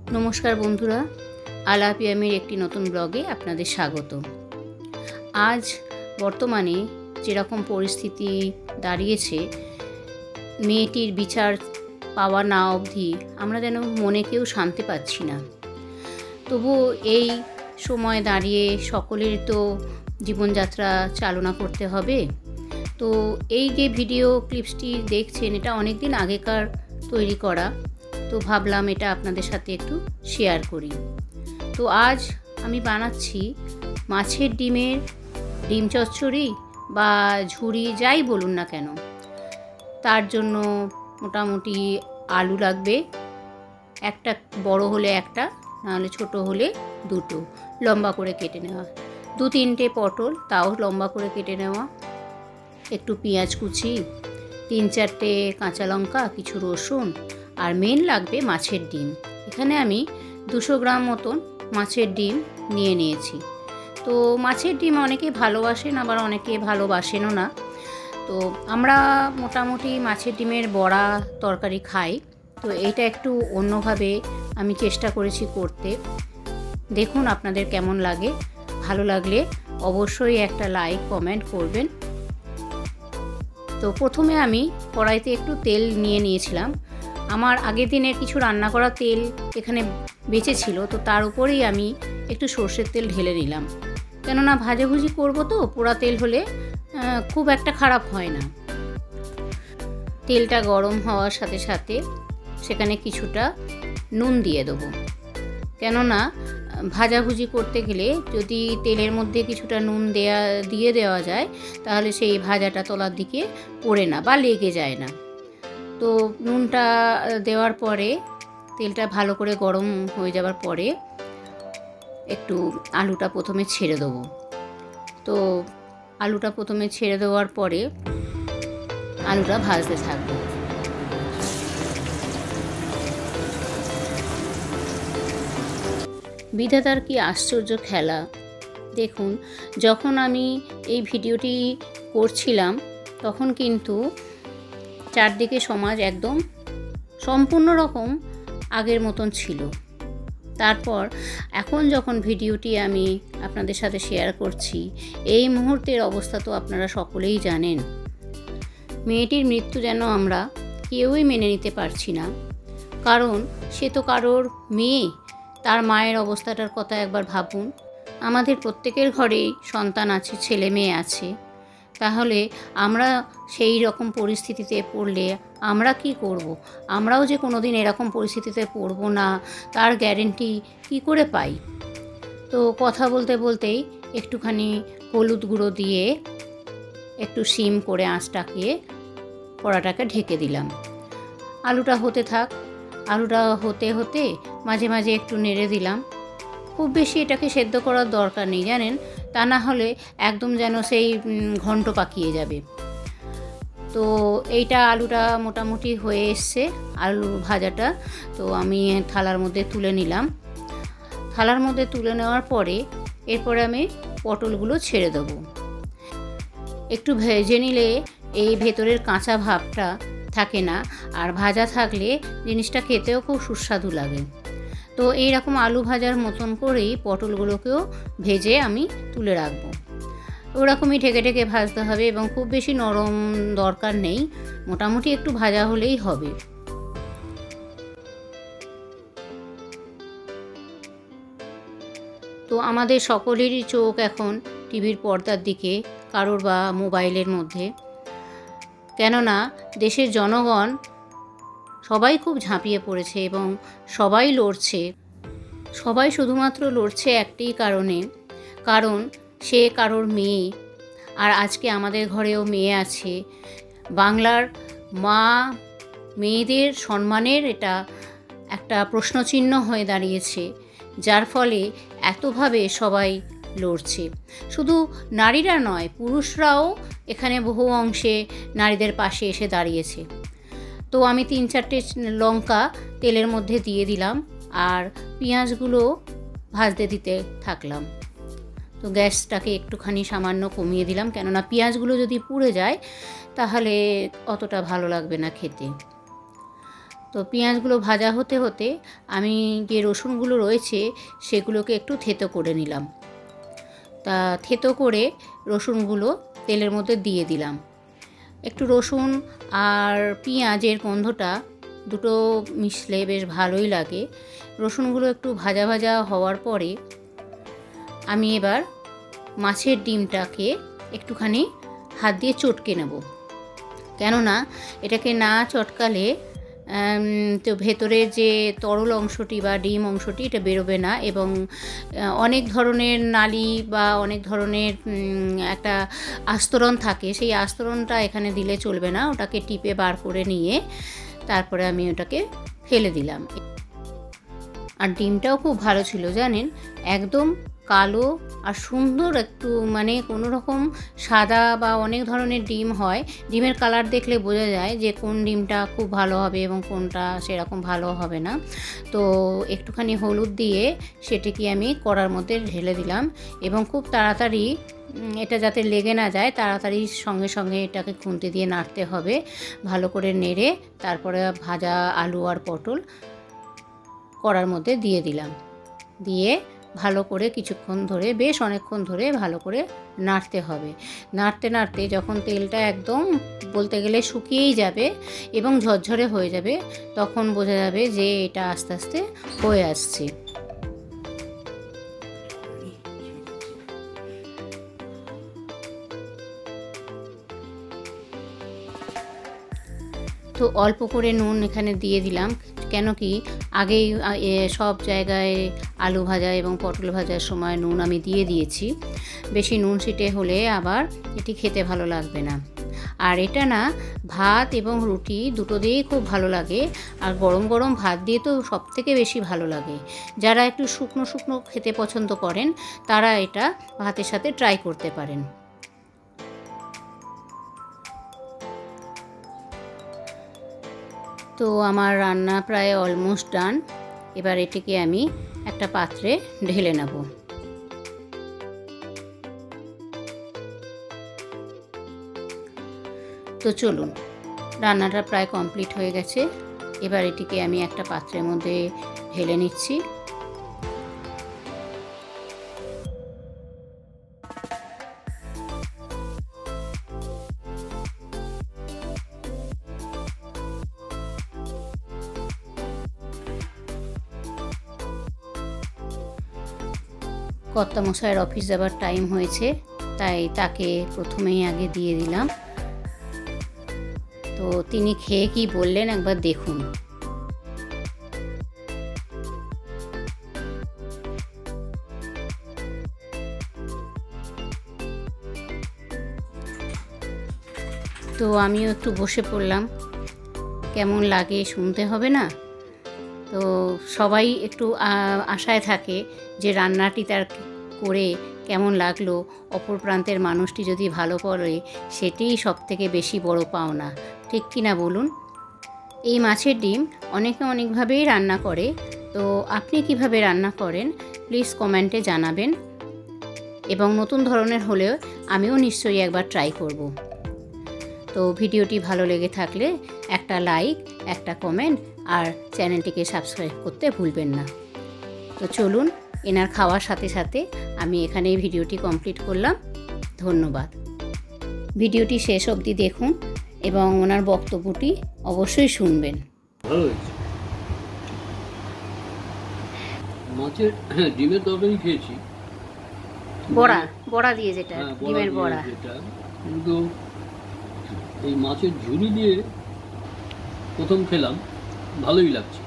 नमस्कार बंधुरा आलापियामेर एकटी नतून ब्लगे आपनादेर स्वागत। आज बर्तमाने जेरकम परिस्थिति दाड़िয়েছে मेয়েটির বিচার पावा ना अबधि आमरा जेन मने केउ शांति पाচ্ছি ना। तबुओ এই সময় দাঁড়িয়ে সকলের তো জীবনযাত্রা চালনা করতে হবে। তো এই যে ভিডিও ক্লিপসটি দেখছেন এটা অনেক দিন আগেকার তৈরি করা, তো ভাবলাম এটা আপনাদের সাথে একটু শেয়ার করি। তো আজ আমি বানাচ্ছি মাছের ডিমের ডিম চচ্চড়ি বা ঝুরি যাই বলুন না কেন। তার জন্য মোটামুটি আলু লাগবে, একটা বড় হলে একটা, নাহলে ছোট হলে দুটো লম্বা করে কেটে নেওয়া, 2-3টে পটল তাও লম্বা করে কেটে নেওয়া, একটু পেঁয়াজ কুচি, 3-4টে কাঁচা লঙ্কা, কিছু রসুন, আর মেন লাগবে মাছের ডিম। এখানে আমি 200 গ্রাম মতন মাছের ডিম নিয়ে নিয়েছি। তো মাছের ডিম অনেকে ভালোবাসেন আবার অনেকে ভালোবাসেনও না। তো আমরা মোটামুটি মাছের ডিমের বড়া তরকারি খাই, তো এইটা একটু অন্যভাবে আমি চেষ্টা করেছি করতে। দেখুন আপনাদের কেমন লাগে, ভালো লাগলে অবশ্যই একটা লাইক কমেন্ট করবেন। তো প্রথমে আমি কড়াইতে একটু তেল নিয়ে নিয়েছিলাম। আমার আগের দিনের কিছু রান্না করা তেল এখানে বেঁচে ছিল, তো তার উপরেই আমি একটু সর্ষের তেল ঢেলে নিলাম, কেননা ভাজাভুজি করব তো পোড়া তেল হলে খুব একটা খারাপ হয় না। তেলটা গরম হওয়ার সাথে সাথে সেখানে কিছুটা নুন দিয়ে দেবো, কেননা ভাজাভুজি করতে গেলে যদি তেলের মধ্যে কিছুটা নুন দিয়ে দেওয়া যায় তাহলে সেই ভাজাটা তলার দিকে পড়ে না বা লেগে যায় না। তো নুনটা দেওয়ার পরে তেলটা ভালো করে গরম হয়ে যাওয়ার পরে একটু আলুটা প্রথমে ছেড়ে দেবো। তো আলুটা প্রথমে ছেড়ে দেওয়ার পরে আলুটা ভাজতে থাকবো। বিধাতার কি আশ্চর্য খেলা। দেখুন, যখন আমি এই ভিডিওটি করছিলাম তখন কিন্তু চারদিকে সমাজ একদম সম্পূর্ণ রকম আগের মতন ছিল। তারপর এখন যখন ভিডিওটি আমি আপনাদের সাথে শেয়ার করছি, এই মুহূর্তের অবস্থা তো আপনারা সকলেই জানেন। মেয়েটির মৃত্যু যেন আমরা কেউই মেনে নিতে পারছি না, কারণ সে তো কারোর মেয়ে। তার মায়ের অবস্থাটার কথা একবার ভাবুন। আমাদের প্রত্যেকের ঘরেই সন্তান আছে, ছেলে মেয়ে আছে, তাহলে আমরা সেই রকম পরিস্থিতিতে পড়লে আমরা কি করব? আমরাও যে কোনো দিন এরকম পরিস্থিতিতে পড়ব না তার গ্যারেন্টি কি করে পাই? তো কথা বলতে বলতেই একটুখানি হলুদ গুঁড়ো দিয়ে একটু সিম করে আঁচটাকে কড়াটাকে ঢেকে দিলাম। আলুটা হতে থাক। আলুটা হতে হতে মাঝে মাঝে একটু নেড়ে দিলাম। খুব বেশি এটাকে সেদ্ধ করার দরকার নেই জানেন, তা না হলে একদম যেন সেই ঘন্ট পাকিয়ে যাবে। তো এইটা আলুটা মোটামুটি হয়ে এসছে, আলু ভাজাটা। তো আমি থালার মধ্যে তুলে নিলাম। থালার মধ্যে তুলে নেওয়ার পরে এরপরে আমি পটলগুলো ছেড়ে দেবো। একটু ভেজে নিলে এই ভেতরের কাঁচা ভাবটা থাকে না, আর ভাজা থাকলে জিনিসটা খেতেও খুব সুস্বাদু লাগে। তো এইরকম আলু ভাজার মতন করেই পটলগুলোকেও ভেজে আমি তুলে রাখবো। ওরকমই ঢেকে ঢেকে ভাজতে হবে এবং খুব বেশি নরম দরকার নেই, মোটামুটি একটু ভাজা হলেই হবে। তো আমাদের সকলেরই চোখ এখন টিভির পর্দার দিকে, কারোর বা মোবাইলের মধ্যে, কেননা দেশের জনগণ সবাই খুব ঝাঁপিয়ে পড়েছে এবং সবাই লড়ছে। সবাই শুধুমাত্র লড়ছে একটি কারণে, কারণ সে কারোর মেয়ে। আর আজকে আমাদের ঘরেও মেয়ে আছে। বাংলার মা মেয়েদের সম্মানের এটা একটা প্রশ্নচিহ্ন হয়ে দাঁড়িয়েছে, যার ফলে এতভাবে সবাই লড়ছে। শুধু নারীরা নয়, পুরুষরাও এখানে বহু অংশে নারীদের পাশে এসে দাঁড়িয়েছে। তো আমি 3-4টে লঙ্কা তেলের মধ্যে দিয়ে দিলাম আর পেঁয়াজগুলো ভাজতে দিতে থাকলাম। তো গ্যাসটাকে একটুখানি সামান্য কমিয়ে দিলাম, কেননা পেঁয়াজগুলো যদি পুড়ে যায় তাহলে অতটা ভালো লাগবে না খেতে। তো পেঁয়াজগুলো ভাজা হতে হতে আমি যে রসুনগুলো রয়েছে সেগুলোকে একটু থেতো করে নিলাম। তা থেতো করে রসুনগুলো তেলের মধ্যে দিয়ে দিলাম। একটু রসুন আর পেঁয়াজের গন্ধটা দুটো মিশলে বেশ ভালোই লাগে। রসুনগুলো একটু ভাজা ভাজা হওয়ার পরে আমি এবার মাছের ডিমটাকে একটুখানি হাত দিয়ে চটকে নেব, কেননা এটাকে না চটকালে তো ভেতরের যে তরল অংশটি বা ডিম অংশটি এটা বেরোবে না, এবং অনেক ধরনের নালি বা অনেক ধরনের একটা আস্তরণ থাকে, সেই আস্তরণটা এখানে দিলে চলবে না। ওটাকে টিপে বার করে নিয়ে তারপরে আমি ওটাকে ফেলে দিলাম। আর ডিমটাও খুব ভালো ছিল জানেন, একদম কালো আর সুন্দর, একটু মানে কোনো রকম সাদা বা অনেক ধরনের ডিম হয়, ডিমের কালার দেখলে বোঝা যায় যে কোন ডিমটা খুব ভালো হবে এবং কোনটা সেরকম ভালো হবে না। তো একটুখানি হলুদ দিয়ে সেটিকে আমি কড়ার মধ্যে ঢেলে দিলাম, এবং খুব তাড়াতাড়ি এটা যাতে লেগে না যায় তাড়াতাড়ি সঙ্গে সঙ্গে এটাকে খুন্তি দিয়ে নাড়তে হবে। ভালো করে নেড়ে তারপরে ভাজা আলু আর পটল কড়ার মধ্যে দিয়ে দিলাম, দিয়ে ভালো করে কিছুক্ষণ ধরে, বেশ অনেকক্ষণ ধরে ভালো করে নাড়তে হবে। নাড়তে নাড়তে যখন তেলটা একদম বলতে গেলে শুকিয়েই যাবে এবং ঝরঝরে হয়ে যাবে, তখন বোঝা যাবে যে এটা আস্তে আস্তে হয়ে আসছে। তো অল্প করে নুন এখানে দিয়ে দিলাম, কেন কি আগেই সব জায়গায় আলু ভাজা এবং পটল ভাজার সময় নুন আমি দিয়ে দিয়েছি। বেশি নুন ছিটে হলে আবার এটি খেতে ভালো লাগবে না। আর এটা না ভাত এবং রুটি দুটো দিয়েই খুব ভালো লাগে, আর গরম গরম ভাত দিয়ে তো সবথেকে বেশি ভালো লাগে। যারা একটু শুকনো শুকনো খেতে পছন্দ করেন তারা এটা ভাতের সাথে ট্রাই করতে পারেন। তো আমার রান্না প্রায় অলমোস্ট ডান। এবার এটিকে আমি একটা পাত্রে ঢেলে নেব। তো চলুন, রান্নাটা প্রায় কমপ্লিট হয়ে গেছে। এবার এটিকে আমি একটা পাত্রের মধ্যে ঢেলে নিচ্ছি। কর্তামশাইয়ের অফিস যাবার টাইম হয়েছে, তাই তাকে প্রথমেই আগে দিয়ে দিলাম। তো তিনি খেয়ে কি বললেন একবার দেখুন। তো আমিও একটু বসে পড়লাম, কেমন লাগে শুনতে হবে না? তো সবাই একটু আশায় থাকে যে রান্নাটি তার করে কেমন লাগলো, অপর প্রান্তের মানুষটি যদি ভালো করে সেটিই সবথেকে বেশি বড় পাওনা, ঠিক কি না বলুন? এই মাছের ডিম অনেকে অনেকভাবেই রান্না করে, তো আপনি কিভাবে রান্না করেন প্লিজ কমেন্টে জানাবেন, এবং নতুন ধরনের হলেও আমিও নিশ্চয়ই একবার ট্রাই করব। তো ভিডিওটি ভালো লেগে থাকলে একটা লাইক, একটা কমেন্ট আর চ্যানেলটিকে সাবস্ক্রাইব করতে ভুলবেন না। তো চলুন, এনার খাওয়ার সাথে সাথে আমি এখানে ভিডিওটি কমপ্লিট করলাম। ধন্যবাদ। ভিডিওটি শেষ অবধি দেখুন এবং ওনার বক্তব্যটি অবশ্যই শুনবেন। ভালো হয়েছে। মাছের ডিমের তরকারি খেয়েছি, বড়া দিয়ে, যেটা ডিমের বড়া, কিন্তু এই মাছের ঝুড়ি দিয়ে প্রথম খেলাম, ভালোই লাগছে।